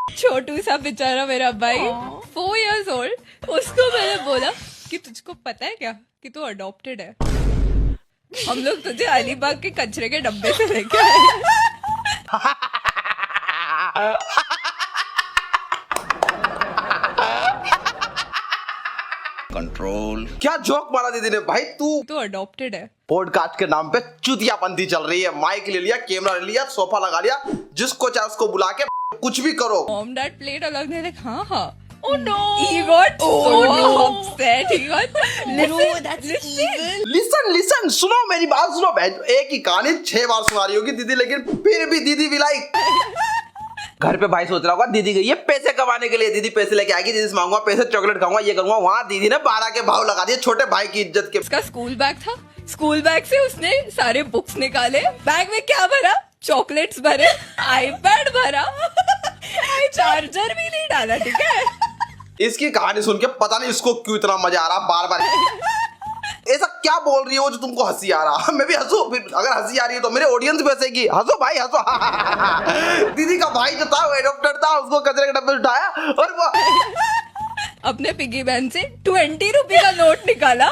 छोटू सा बेचारा मेरा भाई 4 years old, उसको मैंने बोला कि तुझको पता है क्या कि तू अडॉप्टेड है। हम लोग तुझे अलीबाग के कचरे के डब्बे से लेके आए। कंट्रोल। क्या जोक मारा दीदी ने भाई। तू अडॉप्टेड है। पॉडकास्ट के नाम पे चुतियापंथी चल रही है। माइक ले लिया, कैमरा ले लिया, सोफा लगा लिया, जिसको चाहे उसको बुला के कुछ भी करो। मॉम डैड प्लेट अलग नहीं रखे। हाँ Oh no! He got so upset. He got Listen, सुनो मेरी बात सुनो। एक ही कहानी 6 बार सुना रही होगी दीदी, लेकिन फिर भी दीदी भी लाइक। घर पे भाई सोच रहा होगा दीदी गई है पैसे कमाने के लिए, दीदी पैसे लेके आएगी, दीदी से मांगूंगा पैसे, चॉकलेट खाऊंगा, ये करूंगा। वहाँ दीदी ने 12 के भाव लगा दिए छोटे भाई की इज्जत के। उसका स्कूल बैग था, स्कूल बैग से उसने सारे बुक्स निकाले, बैग में क्या भरा, चॉकलेट्स भरे, आईपैड भरा, चार्जर भी नहीं डाला। ठीक है, इसकी कहानी सुन के पता नहीं इसको क्यों इतना मजा आ रहा बार बार। ऐसा क्या बोल रही हो जो तुमको हंसी आ रहा? मैं भी हंसू, अगर हंसी आ रही है तो मेरे ऑडियंस भी हंसेगी। हंसो भाई हंसो। दीदी का भाई जो था वो एडॉप्टेड था, उसको कचरे के डब्बे उठाया और वो अपने पिगी बैंक से 20 रुपए का नोट निकाला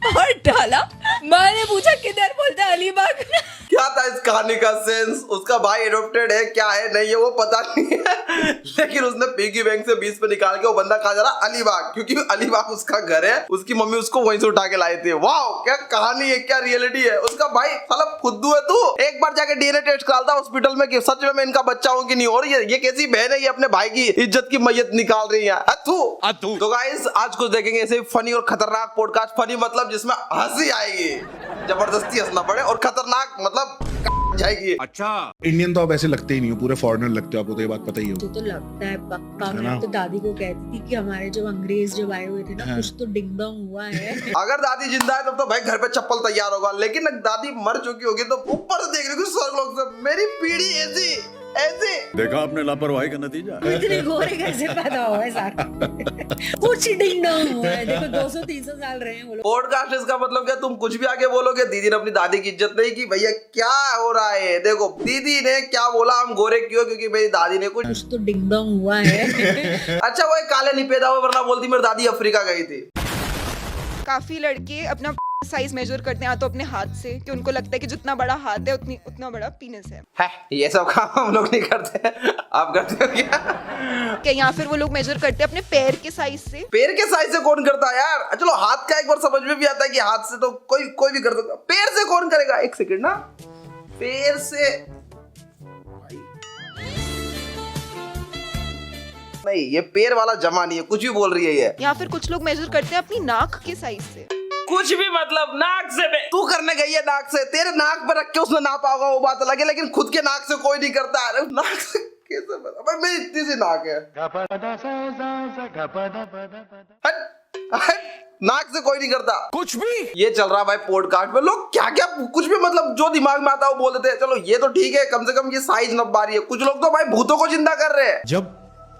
और डाला। मैंने पूछा किधर, बोलते अलीबाग। क्या था इस कहानी का सेंस? उसका भाई एडॉप्टेड है, क्या है नहीं है वो पता नहीं है, लेकिन उसने पिगी बैंक से 20 पे निकाल के वो बंदा कहा जा रहा अलीबाग, क्योंकि अलीबाग उसका घर है। उसकी मम्मी उसको वहीं से उठा के लाए थे। वाओ, क्या कहानी है, क्या रियलिटी है। उसका भाई साला फुद्दू है। तू एक बार जाके डीएनए टेस्ट कराता हॉस्पिटल में कि सच में मैं इनका बच्चा हूँ कि नहीं। और ये कैसी बहन है, ये अपने भाई की इज्जत की मैयत निकाल रही है। तो गाइस आज कुछ देखेंगे ऐसे फनी और खतरनाक पॉडकास्ट। फनी मतलब जिसमें हंसी आएगी, जबरदस्ती हंसना पड़े, और खतरनाक मतलब जाएगी। अच्छा, इंडियन तो आप ऐसे लगते ही नहीं हो, पूरे फॉरेनर लगते हो। आपको तो ये बात पता ही हो। तो लगता है पक्का। मैं तो दादी को कहती थी कि हमारे जब अंग्रेज जब आए हुए थे ना, कुछ तो डिंग डोंग हुआ है। अगर दादी जिंदा है तब तो भाई घर पे चप्पल तैयार होगा, लेकिन दादी मर चुकी होगी तो ऊपर से देख रही हूँ स्वर्गलोक से मेरी पीढ़ी ऐसी देखा आपने लापरवाही का नतीजा। इतने गोरे कैसे पैदा हुआ है सारा? कुछ डिंग डोंग हुआ है। देखो 200-300 साल रहे हैं वो लोग। पॉडकास्ट इसका मतलब क्या, तुम कुछ भी आगे बोलोगे। दीदी ने अपनी दादी की इज्जत नहीं की। भैया क्या हो रहा है? देखो दीदी ने क्या बोला, हम गोरे क्यों? क्योंकि मेरी दादी ने कुछ तो डिंग डोंग हुआ है। अच्छा वो काले नहीं पैदा हुए, वरना बोलती मेरी दादी अफ्रीका गई थी। काफी लड़के अपना साइज मेजर करते हैं तो अपने हाथ से, कि उनको लगता है कि जितना बड़ा हाथ है उतना बड़ा पीनस है। ये सब काम हम लोग नहीं करते, आप करते हो क्या? या फिर वो लोग मेजर करते हैं अपने पैर के साइज से। पैर के साइज से कौन करता है यार? चलो हाथ का एक बार समझ में भी आता है कि हाथ से तो कोई भी कर सकता, पैर से कौन करेगा? एक सेकंड ना, पैर से नहीं, ये पैर वाला जमा नहीं है, कुछ भी बोल रही है ये। या फिर कुछ लोग मेजर करते हैं अपनी नाक के साइज से। कुछ भी मतलब नाक से तू करने गई है नाक से, तेरे नाक पे रख के उसने नापा होगा वो बात अलग है, लेकिन खुद के नाक से कोई नहीं करता है। नाक से कैसे पता? भाई मेरी इतनी सी नाक है, नाक से कोई नहीं करता कुछ भी। ये चल रहा भाई पॉडकास्ट में, लोग क्या क्या कुछ भी मतलब जो दिमाग में आता है वो बोल देते हैं। चलो ये तो ठीक है, कम से कम ये साइज नप रही है। कुछ लोग तो भाई भूतों को जिंदा कर रहे हैं। जब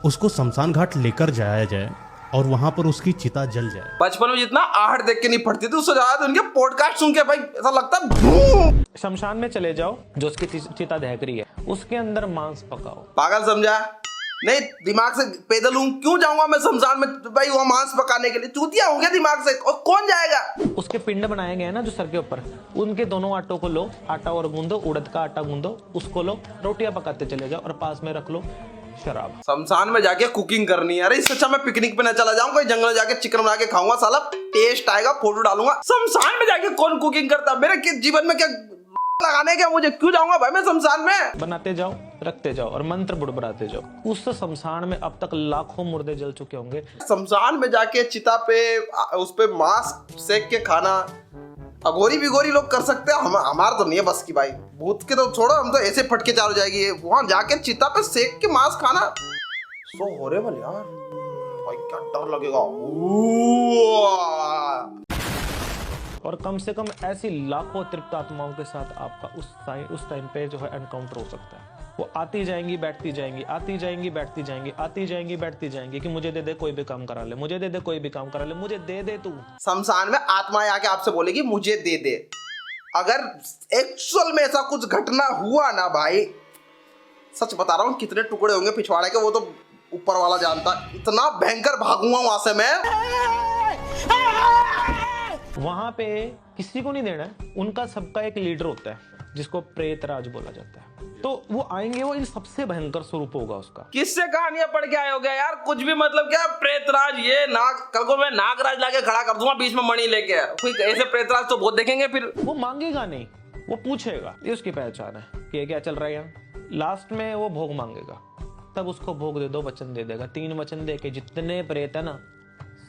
उसको शमशान घाट लेकर जाया जाए और वहां पर उसकी चिता जल जाए। बचपन में जितना आहट देख के नहीं फटती थी, उससे ज्यादा उनके पॉडकास्ट सुन के भाई ऐसा लगता है। शमशान में चले जाओ, जो उसकी चिता दहक रही है, उसके अंदर मांस पकाओ। पागल समझा? नहीं, दिमाग से पैदल हूँ, क्यों जाऊंगा मैं शमशान में भाई वहाँ मांस पकाने के लिए? चूतिया हो गया दिमाग से, और कौन जाएगा? उसके पिंड बनाए गए हैं ना जो सर के ऊपर, उनके दोनों आटों को लो, आटा और गूंदो, उड़द का आटा गूंदो, उसको लो, रोटियां पकाते चले जाओ और पास में रख लो शराब। शमशान में जाके कुकिंग करनी है? अरे इससे अच्छा मैं पिकनिक पे न चला जाऊं, कोई जंगल में जाके चिकन बना के खाऊंगा, साला टेस्ट आएगा, फोटो डालूंगा। शमशान में जाके कौन कुकिंग करता? मेरे जीवन में क्या लगाने क्या? मुझे क्यों जाऊंगा भाई मैं शमशान में? बनाते जाओ, रखते जाओ और मंत्र बुड़बुड़ाते जाओ। उस शमशान में अब तक लाखों मुर्दे जल चुके होंगे। शमशान में जाके चिता पे उस पे मांस सेक के खाना अगोरी बिगोरी लोग कर सकते हैं, हमारा तो नहीं है बस की भाई। भूत के तो छोड़ो, हम तो ऐसे फटके चालू जाएगी। वहां जाके चिता पे सेक के मांस खाना सो हो रहे वाले यार, भाई क्या डर लगेगा। और कम से कम ऐसी लाखों तृप्त आत्माओं के साथ आपका उस टाइम पे जो है एनकाउंटर हो सकता है। वो आती जाएंगी, बैठती जाएंगी, आती जाएंगी, बैठती जाएंगी, आती जाएंगी, बैठती जाएंगी कि मुझे दे दे, कोई भी काम करा ले, मुझे दे दे, कोई भी काम करा ले, मुझे दे दे तू। शमशान में आत्माएं आके आपसे बोलेगी मुझे दे दे। अगर एक्चुअल में ऐसा कुछ घटना हुआ ना भाई, सच बता रहा हूँ, कितने टुकड़े होंगे पिछवाड़े के वो तो ऊपर वाला जानता, इतना भयंकर भागूंगा वहां से मैं। वहां पे किसी को नहीं देना है, उनका सबका एक लीडर होता है जिसको प्रेतराज बोला जाता है। तो वो आएंगे, वो इन सबसे भयंकर स्वरूप होगा उसका। किससे कहानियां पढ़ के आए हो गया यार, कुछ भी मतलब क्या प्रेतराज, ये नाग, कल को मैं नागराज लाके खड़ा कर दूंगा बीच में मणि लेके। कोई ऐसे प्रेतराज तो बहुत देखेंगे फिर। वो मांगेगा नहीं, वो पूछेगा, ये उसकी पहचान है कि ये क्या चल रहा है यहाँ। लास्ट में वो भोग मांगेगा, तब उसको भोग दे दो, वचन दे देगा। 3 वचन दे के जितने प्रेत है ना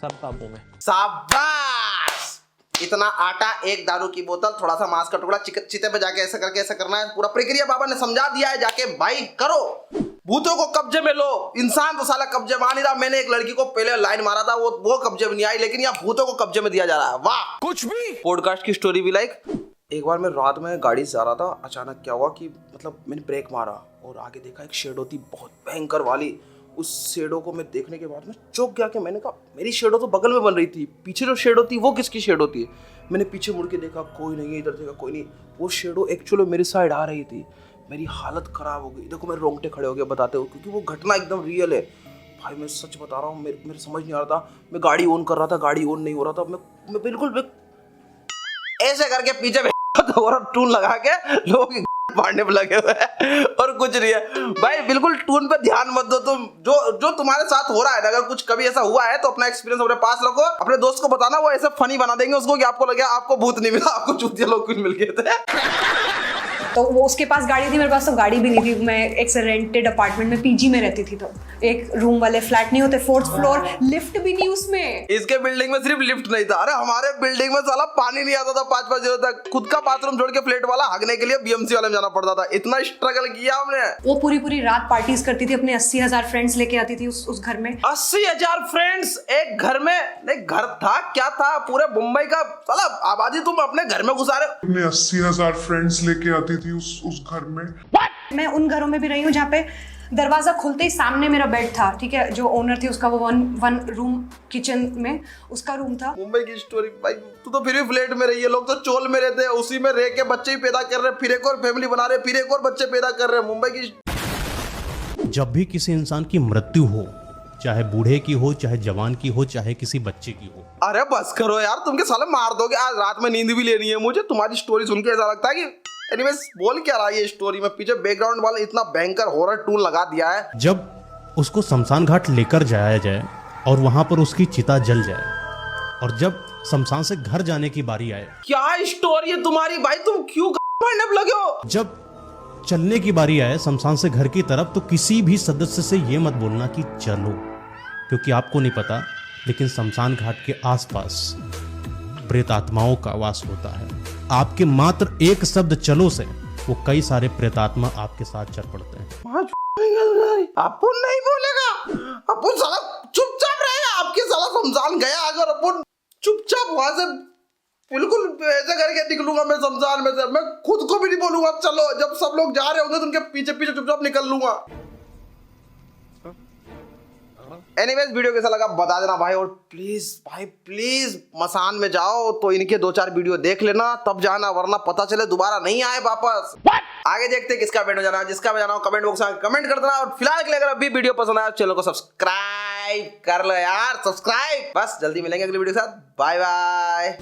सब काबू में। शाबाश, इतना आटा, एक दारू की बोतल, थोड़ा सा मांस का टुकड़ा, चिते पे जाके ऐसा करके ऐसा करना है। पूरा प्रक्रिया बाबा ने समझा दिया है, जाके भाई करो, भूतों को कब्जे में लो। इंसान तो साला कब्जे में आ नहीं रहा। मैंने एक लड़की को पहले लाइन मारा था, वो कब्जे में नहीं आई, लेकिन यहाँ भूतों को कब्जे में दिया जा रहा है। वाह, कुछ भी। पॉडकास्ट की स्टोरी भी लाइक, एक बार मैं रात में गाड़ी से जा रहा था, अचानक क्या हुआ कि मतलब मैंने ब्रेक मारा और आगे देखा एक शेडो थी बहुत भयंकर वाली। उस शेडो को मैं देखने के बाद में चौंक गया कि मैंने कहा मेरी शेडो तो बगल में बन रही थी, पीछे जो शेडो थी वो किसकी शेडो थी। मैंने पीछे मुड़ के देखा, कोई नहीं है, इधर देखा कोई नहीं। वो शेडो एक्चुअली मेरी साइड आ रही थी। मेरी हालत खराब हो गई। देखो मेरे रोंगटे खड़े हो गए बताते हुए, क्योंकि वो घटना एकदम रियल है भाई। मैं सच बता रहा हूँ, मेरे समझ नहीं आ रहा था। मैं गाड़ी ऑन कर रहा था, गाड़ी ऑन नहीं हो रहा था। मैं बिल्कुल ऐसे करके पीछे टून लगा के लोगों की मारने पे लगे हुए हैं और कुछ नहीं है भाई। बिल्कुल टून पे ध्यान मत दो तुम। जो तुम्हारे साथ हो रहा है, अगर कुछ कभी ऐसा हुआ है तो अपना एक्सपीरियंस अपने पास रखो, अपने दोस्त को बताना, वो ऐसे फनी बना देंगे उसको कि आपको लगे आपको भूत नहीं मिला, आपको चूतिया लोग कुछ मिल गए थे। तो वो उसके पास गाड़ी थी, मेरे पास तो गाड़ी भी नहीं थी। मैं एक रेंटेड अपार्टमेंट में पीजी में रहती थी, तो एक रूम वाले फ्लैट नहीं होते, 4th फ्लोर, लिफ्ट भी नहीं उसमें। इसके बिल्डिंग में सिर्फ लिफ्ट नहीं था, अरे हमारे बिल्डिंग में साला पानी नहीं आता था 5-5 दिनों तक। खुद का बाथरूम छोड़ के फ्लैट वाला हगने के लिए बीएमसी वाले में जाना पड़ता था। इतना स्ट्रगल किया हमने। वो पूरी रात पार्टीज करती थी, अपने 80,000 फ्रेंड्स लेके आती थी उस घर में। 80,000 फ्रेंड्स एक घर में? नहीं, घर था क्या था, पूरे मुंबई का साला आबादी तुम अपने घर में घुसा रहे हो। 80,000 फ्रेंड्स लेके आती थी उस घर में। मैं उन घरों में भी रही हूँ जहाँ पे दरवाजा खुलते ही सामने मेरा बेड था, ठीक है। जो ओनर थी उसका वो वन रूम किचन में उसका रूम था। मुंबई की स्टोरी भाई, तू तो फिर भी फ्लैट में रही है, लोग तो चोल में रहते हैं, उसी में रह के बच्चे ही पैदा कर रहे, फिर एक और फैमिली बना रहे, फिर एक और बच्चे पैदा कर रहे। मुंबई की जब भी किसी इंसान की मृत्यु हो, चाहे बूढ़े की हो, चाहे जवान की हो, चाहे किसी बच्चे की हो। अरे बस करो यार, तुम के साले मार दोगे। आज रात में नींद भी लेनी है मुझे। तुम्हारी स्टोरी सुन के ऐसा लगता है कि एनीवेज बोल क्या रहा है ये स्टोरी में, पीछे बैकग्राउंड वाला इतना भयंकर हॉरर टून लगा दिया है। जब उसको शमशान घाट लेकर जाया जाए और वहां पर उसकी चिता जल जाए, और जब शमशान से घर जाने की बारी आए। क्या स्टोरी है तुम्हारी भाई, तुम क्यों मारने पे लगे हो? जब चलने की बारी आए शमशान से घर की तरफ, तो किसी भी सदस्य से ये मत बोलना कि चलो, क्योंकि आपको नहीं पता, लेकिन शमशान घाट के आसपास प्रेतात्माओं का वास होता है। आपके मात्र एक शब्द चलो से वो कई सारे प्रेतात्मा आपके साथ चल पड़ते हैं। अपुन नहीं बोलेगा, अपुन साला चुपचाप रहेगा। आपके साला शमशान गया अगर अपुन चुपचाप वहां से बिल्कुल ऐसे करके निकलूंगा मैं शमशान में से। मैं खुद को भी नहीं बोलूंगा चलो, जब सब लोग जा रहे होंगे तो उनके पीछे पीछे चुपचाप निकल लूंगा। एनीवेज वीडियो कैसा लगा बता देना भाई, और प्लीज भाई प्लीज मसान में जाओ तो इनके 2-4 वीडियो देख लेना, तब जाना, वरना पता चले दोबारा नहीं आए वापस। आगे देखते हैं किसका बेट हो जाना है, जिसका भी जाना हो कमेंट बॉक्स में कमेंट कर देना। और फिलहाल के लिए अगर अभी वीडियो पसंद आया चैनल को सब्सक्राइब कर लो यार, सब्सक्राइब। बस जल्दी मिलेंगे अगली वीडियो के साथ, बाय बाय।